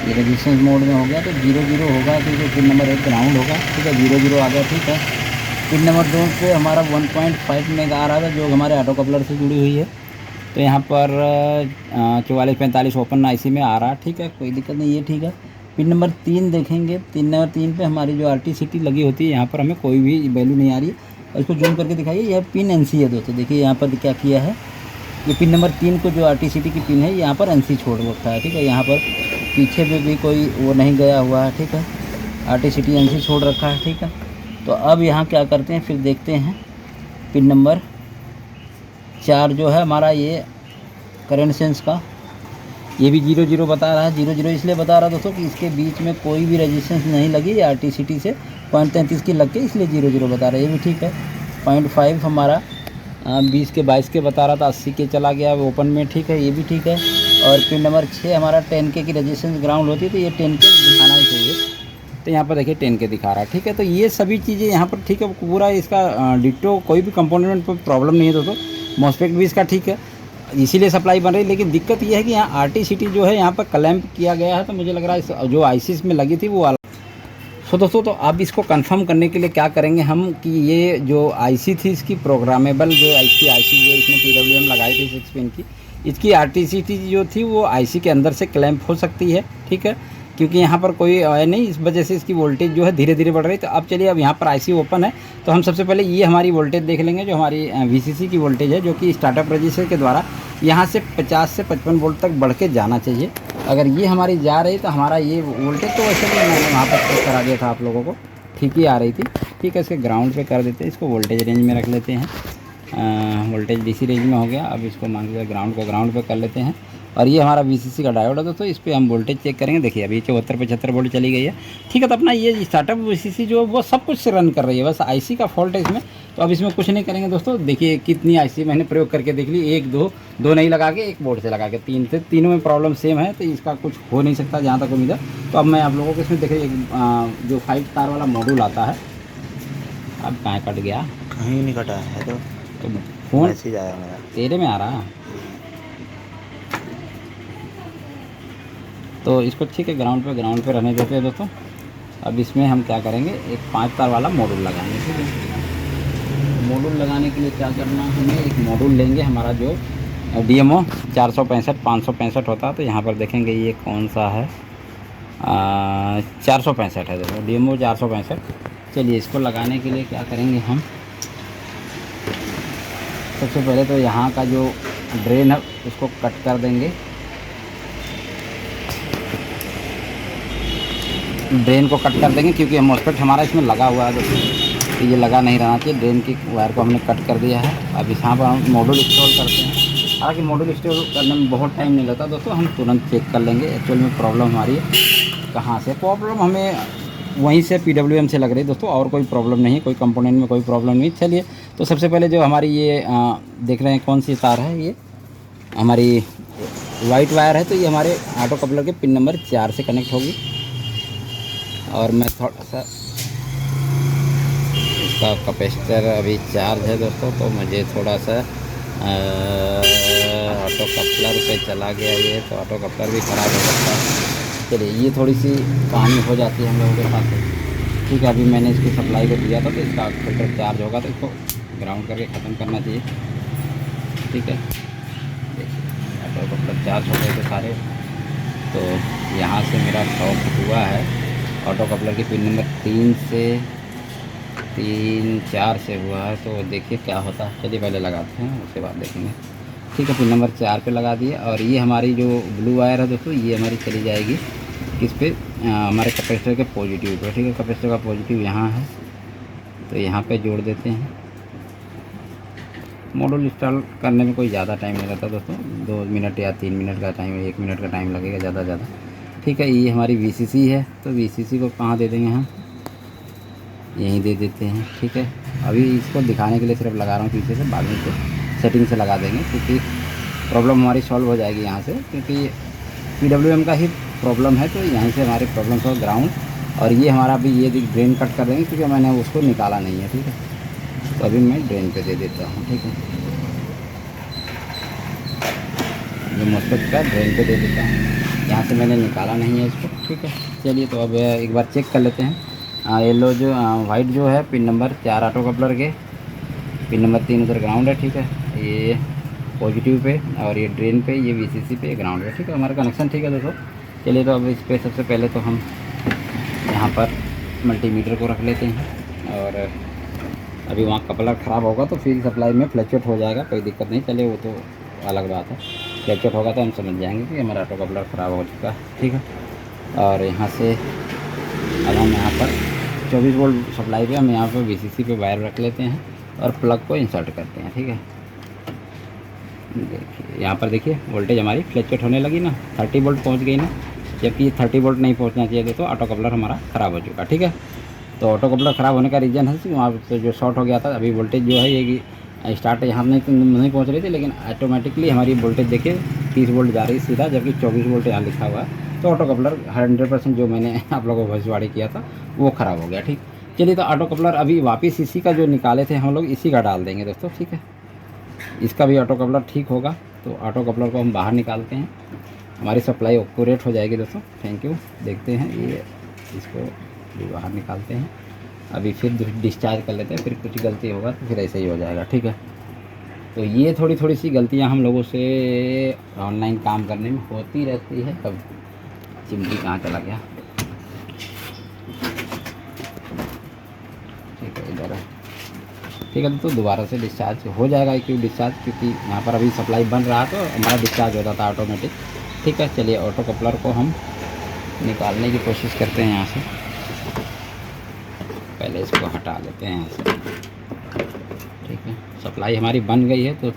A: ये रेजिस्टेंस मोड में हो गया तो 0 होगा, क्योंकि पिन नंबर 1 ग्राउंड होगा। ठीक है, 0 आ गया। ठीक है, पिन नंबर 2 पे हमारा 1.5 मेगा आ रहा था जो हमारे ऑटो कपलर से जुड़ी हुई है। तो यहाँ पर 4445 ओपन IC में आ रहा है। ठीक है, कोई दिक्कत नहीं है। ठीक है, पिन नंबर 3 देखेंगे। पिन नंबर 3 पे हमारी जो RTCT लगी होती है, यहाँ पर हमें कोई भी वैल्यू नहीं आ रही है। और इसको जूम करके दिखाइए, यह पिन NC है दोस्तों। देखिए यहाँ पर क्या किया है, ये पिन नंबर 3 को जो RTCT की पिन है यहाँ पर NC छोड़ रखा है। ठीक है, यहाँ पर पीछे पे भी कोई वो नहीं गया हुआ है। ठीक है, RTCT NC छोड़ रखा है। ठीक है, तो अब यहाँ क्या करते हैं, फिर देखते हैं पिन नंबर 4 जो है हमारा ये करंट सेंस का, ये भी 0 बता रहा है। 0 इसलिए बता रहा है दोस्तों कि इसके बीच में कोई भी रेजिस्टेंस नहीं लगी है RTCT से, 0.33 की लग के इसलिए 0 बता रहा है। ये भी ठीक है। 0.5 हमारा 20 के 22 के बता रहा था, 80 के चला गया ओपन में। ठीक है, ये भी ठीक है। और पिन नंबर 6 हमारा 10K की रेजिस्टेंस ग्राउंड होती है, तो ये 10K दिखाना ही चाहिए। तो यहाँ पर देखिए 10K दिखा रहा है। ठीक है, तो ये सभी चीज़ें यहाँ पर ठीक है, पूरा इसका डिट्टो कोई भी कंपोनेंट पर प्रॉब्लम नहीं है दोस्तों। मॉस्फेट भी इसका ठीक है, इसीलिए सप्लाई बन रही है। लेकिन दिक्कत ये है कि यहाँ RTCT जो है यहाँ पर क्लैंप किया गया है, तो मुझे लग रहा है जो ICs में लगी थी वो अलग। सो दोस्तों, तो अब इसको कंफर्म करने के लिए क्या करेंगे हम कि ये जो IC थी इसकी प्रोग्रामेबल जो IC जो इसमें PWM लगाई थी 6 पिन की, इसकी RTCT जो थी वो IC के अंदर से क्लैंप हो सकती है। ठीक है, क्योंकि यहाँ पर कोई है नहीं, इस वजह से इसकी वोल्टेज जो है धीरे धीरे बढ़ रही है। तो अब चलिए, अब यहाँ पर IC ओपन है, तो हम सबसे पहले ये हमारी वोल्टेज देख लेंगे, जो हमारी VCC की वोल्टेज है, जो कि स्टार्टअप रजिस्टर के द्वारा यहाँ से 50 से 55 वोल्ट तक बढ़ के जाना चाहिए। अगर ये हमारी जा रही तो हमारा ये वोल्टेज तो वैसे भी मैंने वहाँ पर चेक करा दिया था आप लोगों को, ठीक ही आ रही थी। ठीक है, इसके ग्राउंड पे कर देते हैं, इसको वोल्टेज रेंज में रख लेते हैं। वोल्टेज DC रेंज में हो गया। अब इसको मान लीजिए ग्राउंड को ग्राउंड पे कर लेते हैं। और ये हमारा VCC का डायोड है दोस्तों, इस पर हम वोल्टेज चेक करेंगे। देखिए अभी 74-75 वोल्ट चली गई है। ठीक है, तो अपना ये स्टार्टअप VCC जो वो सब कुछ से रन कर रही है, बस IC का फॉल्ट है इसमें। तो अब इसमें कुछ नहीं करेंगे दोस्तों। देखिए कितनी IC मैंने प्रयोग करके देख ली, 1 2 नहीं लगा के, एक बोर्ड से लगा के 3 थे, तीनों में प्रॉब्लम सेम है। तो इसका कुछ हो नहीं सकता जहाँ तक उम्मीद है। तो अब मैं आप लोगों को इसमें देखिए जो 5 तार वाला मॉड्यूल आता है, अब कहाँ कट गया,
B: कहीं नहीं कटा है। तो
A: फोन
B: मैसेज आया मेरा,
A: तेरे में आ रहा है। तो इसको ठीक है ग्राउंड पे रहने देते हैं दोस्तों। अब इसमें हम क्या करेंगे, एक 5 तार वाला मॉड्यूल लगाएंगे। ठीक है, मॉड्यूल लगाने के लिए क्या करना है, हमें एक मॉड्यूल लेंगे, हमारा जो DMO 465 565 होता है। तो यहाँ पर देखेंगे ये कौन सा है, 465 है दोस्तों, DMO 465। चलिए इसको लगाने के लिए क्या करेंगे हम, सबसे पहले तो यहाँ का जो ड्रेन है उसको कट कर देंगे। ड्रेन को कट कर देंगे, क्योंकि मॉस्फेट हमारा इसमें लगा हुआ है दोस्तों, तो ये लगा नहीं रहना चाहिए। ड्रेन की वायर को हमने कट कर दिया है। अब यहाँ पर हम मॉड्यूल इंस्टॉल करते हैं। हालांकि मॉड्यूल इंस्टॉल करने में बहुत टाइम नहीं लगता दोस्तों, हम तुरंत चेक कर लेंगे एक्चुअल में प्रॉब्लम हमारी कहाँ से। प्रॉब्लम हमें वहीं से PWM से लग रही है दोस्तों, और कोई प्रॉब्लम नहीं, कोई कंपोनेंट में कोई प्रॉब्लम नहीं। चलिए, तो सबसे पहले जो हमारी ये देख रहे हैं कौन सी तार है, ये हमारी वाइट वायर है। तो ये हमारे ऑटो कपलर के पिन नंबर 4 से कनेक्ट होगी। और मैं थोड़ा सा इसका कैपेसिटर अभी चार्ज है दोस्तों, तो मुझे थोड़ा सा ऑटो कपलर पे चला गया ये, तो ऑटो कपलर भी ख़राब हो सकता है। चलिए ये थोड़ी सी कहानी हो जाती है हम लोगों के साथ। ठीक है, अभी मैंने इसकी सप्लाई को दिया था तो इसका फिल्टर चार्ज होगा तो इसको ग्राउंड करके ख़त्म करना चाहिए। ठीक है, देखिए ऑटो कपलर चार्ज हो गए थे सारे। तो यहाँ से मेरा शॉर्ट हुआ है ऑटो कपलर की पिन नंबर 3 4 से हुआ है। तो देखिए क्या होता है, चलिए पहले लगाते हैं उसके बाद देखेंगे। ठीक है, पिन नंबर 4 पे लगा दिए और ये हमारी जो ब्लू वायर है दोस्तों ये हमारी चली जाएगी किस पे, हमारे कैपेसिटर के पॉजिटिव पे। ठीक है, कैपेसिटर का पॉजिटिव यहाँ है तो यहाँ पे जोड़ देते हैं। मॉड्यूल इंस्टॉल करने में कोई ज़्यादा टाइम नहीं लगता दोस्तों, 2 मिनट या 3 मिनट का टाइम, 1 मिनट का टाइम लगेगा ज़्यादा ज़्यादा। ठीक है, ये हमारी VCC है तो VCC को कहाँ दे देंगे हम, यहीं दे देते हैं। ठीक है, अभी इसको दिखाने के लिए सिर्फ लगा रहा हूँ पीछे से, बाद में इसको सेटिंग से लगा देंगे क्योंकि प्रॉब्लम हमारी सॉल्व हो जाएगी यहाँ से, क्योंकि PWM का ही प्रॉब्लम है तो यहीं से हमारी प्रॉब्लम सॉल्व ग्राउंड। और ये हमारा भी ये ड्रेन कट कर देंगे क्योंकि मैंने उसको निकाला नहीं है। ठीक है, तो अभी मैं ड्रेन पे दे देता हूँ। ठीक है, जो मस्टर्ड का ड्रेन पे दे देता हूँ, यहाँ से मैंने निकाला नहीं है इसको। ठीक है, चलिए तो अब एक बार चेक कर लेते हैं। येलो जो वाइट जो है पिन नंबर 4 ऑटो कपलर के, पिन नंबर 3 उधर ग्राउंड है। ठीक है, ये पॉजिटिव पे और ये ड्रेन पे, ये VCC पे ग्राउंड है। ठीक है, हमारा कनेक्शन ठीक है दोस्तों। चलिए तो अब इस पर सबसे पहले तो हम यहाँ पर मल्टीमीटर को रख लेते हैं और अभी वहाँ कपलर ख़राब होगा तो फील्ड सप्लाई में फ्लक्चुएट हो जाएगा, कोई दिक्कत नहीं। चलिए वो तो अलग बात है, फ्लक्चुएट होगा तो हम समझ जाएंगे कि हमारा ऑटो कपलर ख़राब हो चुका है। ठीक है, और यहाँ से अब हम यहाँ पर 24 वोल्ट सप्लाई पे हम यहाँ पर VCC पे वायर रख लेते हैं और प्लग को इंसर्ट करते हैं। ठीक है, देखिए यहाँ पर देखिए वोल्टेज हमारी फ्लक्चुएट होने लगी ना, 30 वोल्ट पहुँच गई ना, जबकि 30 वोल्ट नहीं पहुँचना चाहिए तो ऑटो कपलर हमारा ख़राब हो चुका। ठीक है, तो ऑटो कपलर ख़राब होने का रीज़न है कि वहाँ पे जो शॉर्ट हो गया था। अभी वोल्टेज जो है ये स्टार्ट यहाँ नहीं पहुँच रही थी, लेकिन ऑटोमेटिकली हमारी वोल्टेज देखिए 30 वोल्ट जा रही सीधा, जबकि 24 वोल्ट यहाँ लिखा हुआ है। तो ऑटो कपलर 100% जो मैंने आप लोगों को भविष्यवाणी किया था वो ख़राब हो गया। ठीक, चलिए तो ऑटो कपलर अभी वापस इसी का जो निकाले थे हम लोग इसी का डाल देंगे दोस्तों। ठीक है, इसका भी ऑटो कपलर ठीक होगा तो ऑटो कपलर को हम बाहर निकालते हैं, हमारी सप्लाई एक्यूरेट हो जाएगी दोस्तों। थैंक यू, देखते हैं ये इसको भी बाहर निकालते हैं। अभी फिर डिस्चार्ज कर लेते हैं, फिर कुछ गलती होगा तो फिर ऐसे ही हो जाएगा। ठीक है, तो ये थोड़ी सी गलतियां हम लोगों से ऑनलाइन काम करने में होती रहती है। तब चिमटी कहाँ चला गया, ठीक है इधर है। ठीक है, तो दोबारा से डिस्चार्ज हो जाएगा क्यों डिस्चार्ज, क्योंकि यहाँ पर अभी सप्लाई बन रहा तो हमारा डिस्चार्ज होता था ऑटोमेटिक। ठीक है, चलिए ऑटो कपलर को हम निकालने की कोशिश करते हैं यहाँ से। पहले इसको हटा लेते हैं यहाँ से। ठीक है, सप्लाई हमारी बन गई है तो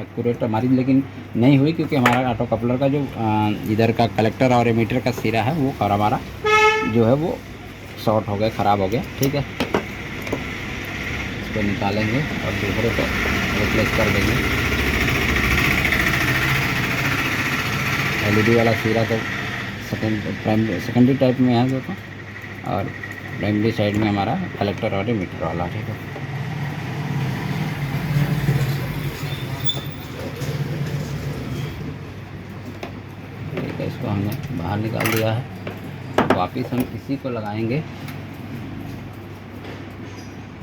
A: एक्यूरेट हमारी लेकिन नहीं हुई क्योंकि हमारा ऑटो कपलर का जो इधर का कलेक्टर और एमीटर का सिरा है वो और हमारा जो है वो शॉर्ट हो गया, ख़राब हो गया। ठीक है, इसको निकालेंगे और दूसरे को रिप्लेस कर देंगे। LED वाला सिरा तो सेकेंडरी टाइप में है दोस्तों और प्राइमरी साइड में हमारा कलेक्टर और एमीटर वाला। ठीक है, ठीक है, इसको हमने बाहर निकाल दिया है। वापस हम इसी को लगाएंगे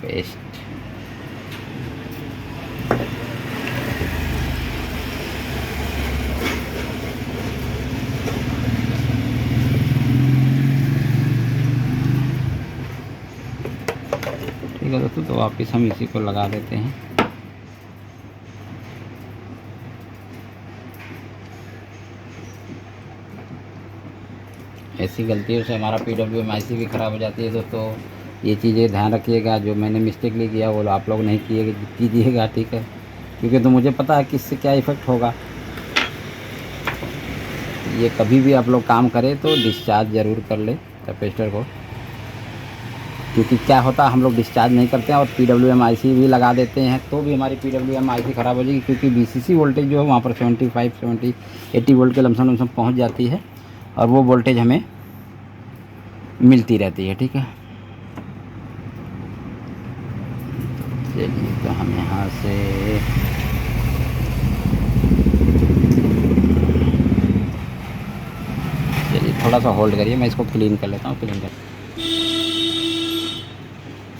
A: पेस्ट। ठीक है दोस्तों, तो वापस हम इसी को लगा देते हैं। ऐसी गलतियों से हमारा PWM IC भी ख़राब हो जाती है दोस्तों। ये चीज़ें ध्यान रखिएगा, जो मैंने मिस्टेकली किया वो आप लोग नहीं कीजिएगा। ठीक है, क्योंकि तो मुझे पता है कि इससे क्या इफ़ेक्ट होगा। ये कभी भी आप लोग काम करें तो डिस्चार्ज ज़रूर कर ले कैपेसिटर को, क्योंकि क्या होता है हम लोग डिस्चार्ज नहीं करते हैं और PWM IC भी लगा देते हैं तो भी हमारी PWM IC ख़राब हो जाएगी, क्योंकि VCC वोल्टेज जो है वहाँ पर 75 70 80 वोल्ट के लमसम पहुँच जाती है और वो वोल्टेज हमें मिलती रहती है। ठीक है, चलिए तो हम यहाँ से चलिए थोड़ा सा होल्ड करिए, मैं इसको क्लीन कर लेता हूँ। क्लीन कर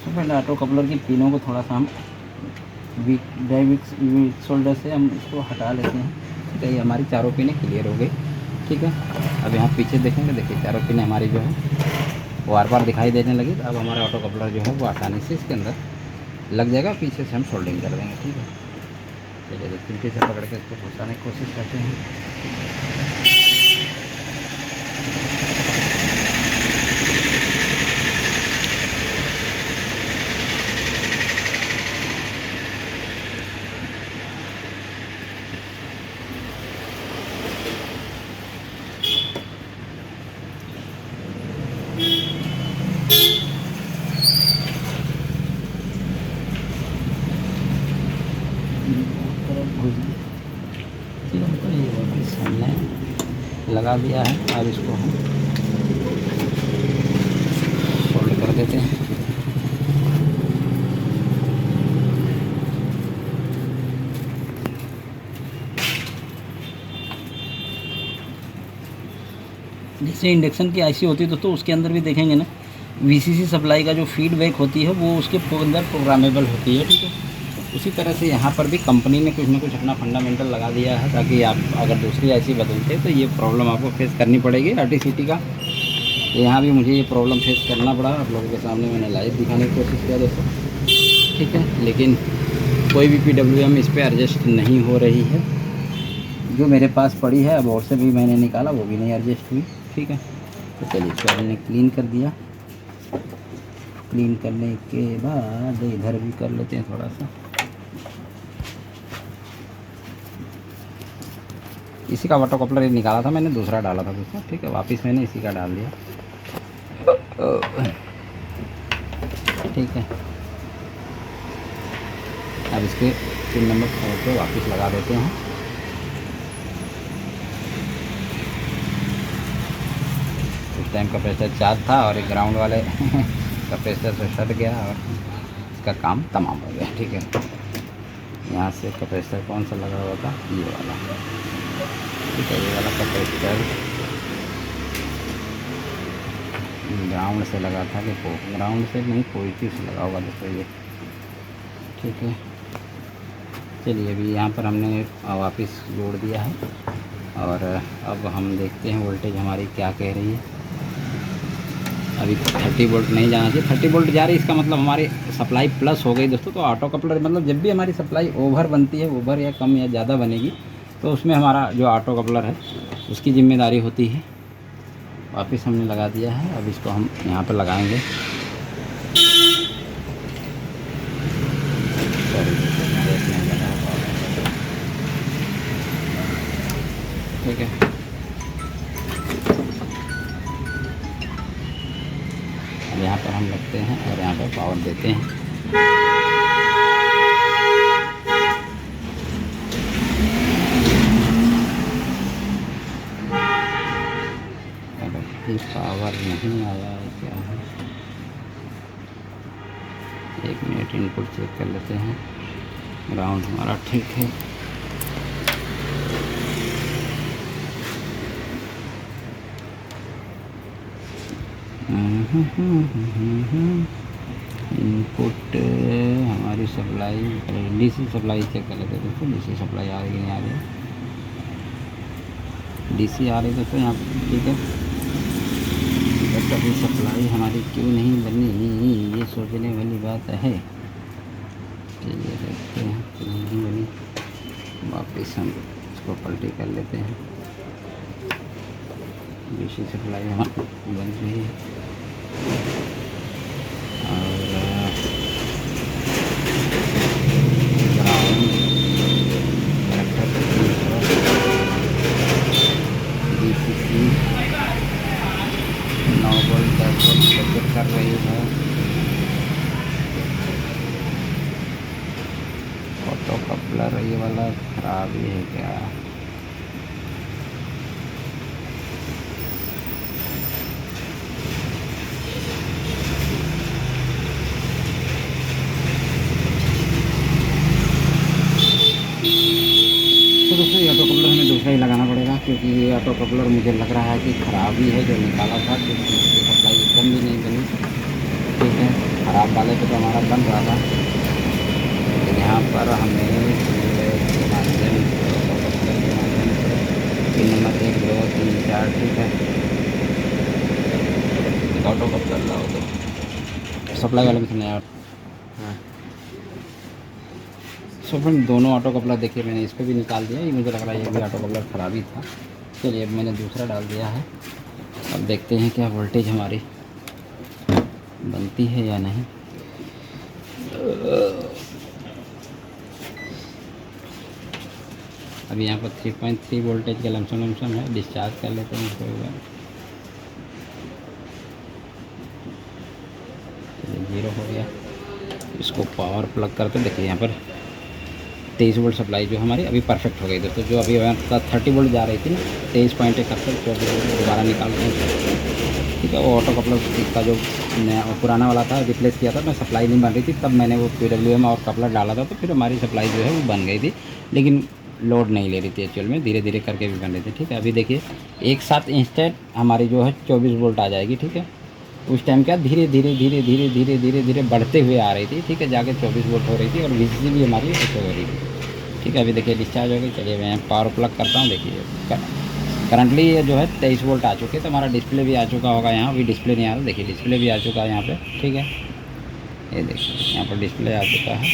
A: तो पहले ऑटो कपलर की पिनों को थोड़ा सा हम वीक शोल्डर से हम इसको हटा लेते हैं। ठीक है, ये हमारी चारों पिनें क्लियर हो गई। ठीक है, अब यहाँ पीछे देखेंगे, देखिए चारों पिनें हमारी जो है वो बार बार दिखाई देने लगी। तो अब हमारा ऑटो कपलर जो है वो आसानी से इसके अंदर लग जाएगा। पीछे से हम शोल्डिंग कर देंगे। ठीक है, चलिए पीछे से पकड़ के इसको घुसाने की कोशिश करते हैं। हमने लगा दिया है, अब इसको हम फोल्ड कर देते हैं। जैसे इंडक्शन की आईसी होती है तो उसके अंदर भी देखेंगे ना, वीसीसी सप्लाई का जो फीडबैक होती है वो उसके अंदर प्रोग्रामेबल होती है। ठीक है, उसी तरह से यहाँ पर भी कंपनी ने कुछ ना कुछ अपना फंडामेंटल लगा दिया है, ताकि आप अगर दूसरी आईसी बदलते तो ये प्रॉब्लम आपको फेस करनी पड़ेगी आरटीसीटी का। यहाँ भी मुझे ये प्रॉब्लम फेस करना पड़ा, आप लोगों के सामने मैंने लाइव दिखाने की कोशिश किया दोस्तों। ठीक है, लेकिन कोई भी PWM इस पर एडजस्ट नहीं हो रही है। जो मेरे पास पड़ी है, अब और से भी मैंने निकाला, वो भी नहीं एडजस्ट हुई। ठीक है, तो चलिए इसको हमने क्लीन कर दिया। क्लीन करने के बाद इधर भी कर लेते हैं थोड़ा सा। इसी का वाटर कपलर निकाला था मैंने, दूसरा डाला था दूसरा। ठीक है, वापस मैंने इसी का डाल दिया। ठीक है, अब इसके 3 नंबर फोर पे वापस लगा देते हैं। उस टाइम कैपेसिटर चार्ज था और एक ग्राउंड वाले कैपेसिटर से सट गया और इसका काम तमाम हो गया। ठीक है, यहाँ से कैपेसिटर कौन सा लगा हुआ था, ये वाला। ठीक है, ये वाला कैपेसिटर ग्राउंड से लगा था कि ग्राउंड से नहीं, पॉजिटिव से लगा हुआ था ये। ठीक है, चलिए अभी यहाँ पर हमने वापस जोड़ दिया है और अब हम देखते हैं वोल्टेज हमारी क्या कह रही है। अभी 30 वोल्ट नहीं जाना चाहिए, 30 वोल्ट जा रही है, इसका मतलब हमारी सप्लाई प्लस हो गई दोस्तों। तो ऑटो कपलर मतलब जब भी हमारी सप्लाई ओवर बनती है, ओवर या कम या ज़्यादा बनेगी, तो उसमें हमारा जो ऑटो कपलर है उसकी जिम्मेदारी होती है। वापस हमने लगा दिया है, अब इसको हम यहाँ पर लगाएंगे। ठीक है, अब यहाँ पर हम लगते हैं और यहाँ पर पावर देते हैं। अगर पावर नहीं आया है क्या है, 1 मिनट इनपुट चेक कर लेते हैं। ग्राउंड हमारा ठीक है। इनपुट हमारी सप्लाई, डीसी सप्लाई चेक कर लेते हैं दोस्तों। डीसी सप्लाई आ रही है, नहीं आ रही है? डीसी आ रही है दोस्तों यहाँ पर। ठीक है, कभी सप्लाई हमारी क्यों नहीं बनी, ये सोचने वाली बात है। चलिए देखते हैं, क्यों नहीं बनी। वापस हम इसको पलटी कर लेते हैं। डीसी सप्लाई हमारी बन रही है और DCC 9 वोल्ट 10 वोल्ट कर रही है। ऑटो कपलर ये वाला खराब ही है क्या? तो दोस्तों ऑटो कपलर हमें दूसरा ही लगाना पड़ेगा, क्योंकि ये ये ऑटो कपलर मुझे लग रहा है कि ख़राब ही है जो निकाला था, क्योंकि इसकी सप्लाई एकदम भी नहीं बनी। ठीक है, ख़राब वाले पे तो हमारा बन रहा था, लेकिन यहाँ पर हमें के माध्यम पिन नंबर 1 2 3 4, ठीक है, ऑटो कपलर लाओ तो सप्लाई वाले में से नया। हाँ, सो फ्रेंड दोनों ऑटो कपलर देखिए मैंने इस पर भी निकाल दिया। ये मुझे लग रहा है ये भी ऑटो कपलर ख़राब ही था। चलिए अब मैंने दूसरा डाल दिया है, अब देखते हैं क्या वोल्टेज हमारी बनती है या नहीं। अभी यहाँ पर 3.3 वोल्टेज का लमसम है। डिस्चार्ज कर लेते हैं इसको। चलिए 0 हो गया। इसको पावर प्लग करके देखिए यहाँ पर 23 वोल्ट सप्लाई जो हमारी अभी परफेक्ट हो गई दोस्तों। जो अभी 30 वोल्ट जा रही थी ना, 23.71 24 वोल्ट दोबारा निकालते हैं। ठीक है, वो ऑटो कपलर इसका जो नया पुराना वाला था रिप्लेस किया था, मैं सप्लाई नहीं बन रही थी, तब मैंने वो PWM और कपलर डाला था, तो फिर हमारी सप्लाई जो है वो बन गई थी, लेकिन लोड नहीं ले रही थी एक्चुअल में, धीरे धीरे करके भी बन रही थी। ठीक है, अभी देखिए एक साथ इंस्टेंट हमारी जो है 24 वोल्ट आ जाएगी। ठीक है, उस टाइम क्या धीरे धीरे धीरे धीरे धीरे धीरे धीरे बढ़ते हुए आ रही थी। ठीक है, जाके 24 वोल्ट हो रही थी और VCC भी हमारी ऐसे हो रही थी। ठीक है, अभी देखिए डिस्चार्ज हो गई। चलिए मैं पावर प्लग करता हूँ। देखिए करंटली ये जो है 23 वोल्ट आ चुके, तो हमारा डिस्प्ले भी आ चुका होगा यहाँ। अभी डिस्प्ले नहीं आ रहा, देखिए डिस्प्ले भी आ चुका है यहाँ पे। ठीक है, ये देखिए यहाँ पर डिस्प्ले आ चुका है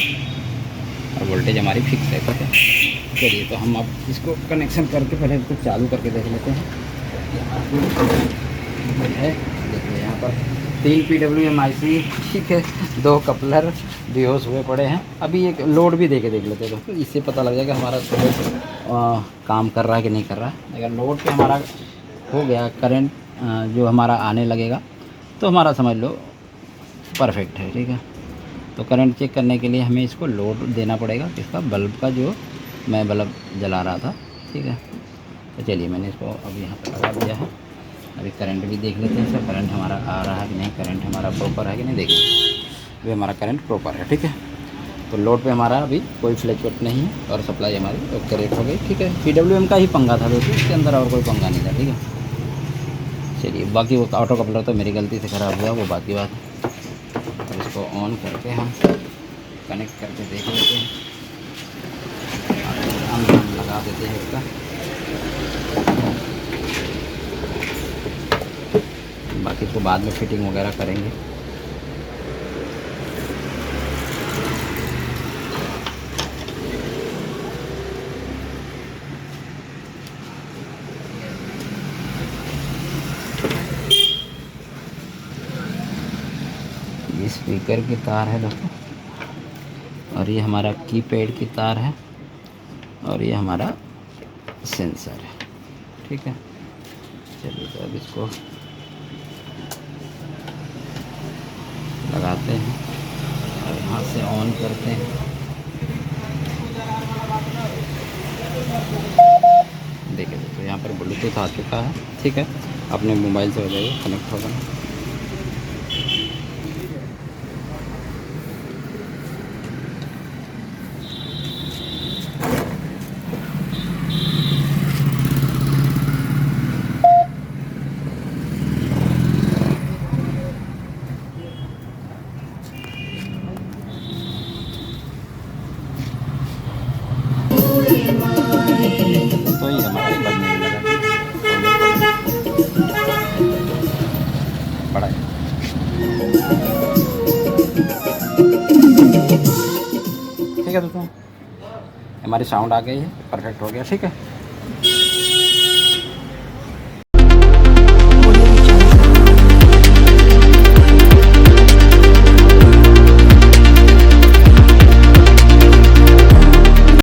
A: और वोल्टेज हमारी फिक्स है। ठीक है, चलिए तो हम अब इसको कनेक्शन करके पहले इसको चालू करके देख लेते हैं। है देखिए यहाँ पर 3 PWM IC, ठीक है, 2 कपलर बेहोश हुए पड़े हैं। अभी एक लोड भी देख लेते हैं दोस्तों, इससे पता लग जाएगा हमारा काम कर रहा है कि नहीं कर रहा है। अगर लोड पे हमारा हो गया करंट जो हमारा आने लगेगा, तो हमारा समझ लो परफेक्ट है। ठीक है, तो करंट चेक करने के लिए हमें इसको लोड देना पड़ेगा, इसका बल्ब का जो मैं बल्ब जला रहा था। ठीक है, तो चलिए मैंने इसको अभी यहाँ पर लगा दिया है। अभी करंट भी देख लेते हैं सर, करंट हमारा आ रहा है कि नहीं, करंट हमारा प्रॉपर है कि नहीं। देखिए अभी हमारा करंट प्रॉपर है। ठीक है, तो लोड पे हमारा अभी कोई फ्लैक्चुएट नहीं है और सप्लाई हमारी करेक्ट हो गई। ठीक है, PWM का ही पंगा था दोस्तों, इसके अंदर और कोई पंगा नहीं था। ठीक है, चलिए बाकी वो ऑटो कपलर तो मेरी गलती से ख़राब हुआ, वो बाकी बात है। अब इसको ऑन करके हम कनेक्ट करके देख लेते हैं, हम लगा देते हैं इसका। बाकी इसको बाद में फिटिंग वगैरह करेंगे। ये स्पीकर की तार है दोस्तों, और ये हमारा कीपैड की तार है, और ये हमारा सेंसर है। ठीक है, चलिए तो अब इसको लगाते हैं और यहाँ से ऑन करते हैं। देखिए दोस्तों यहाँ पर ब्लूटूथ आ चुका है। ठीक है, अपने मोबाइल से हो जाएगा, कनेक्ट होगा। तो ये हमारा बनने लगा बड़ा है। ठीक है दोस्तों, हमारी साउंड आ गई है, परफेक्ट हो गया। ठीक है।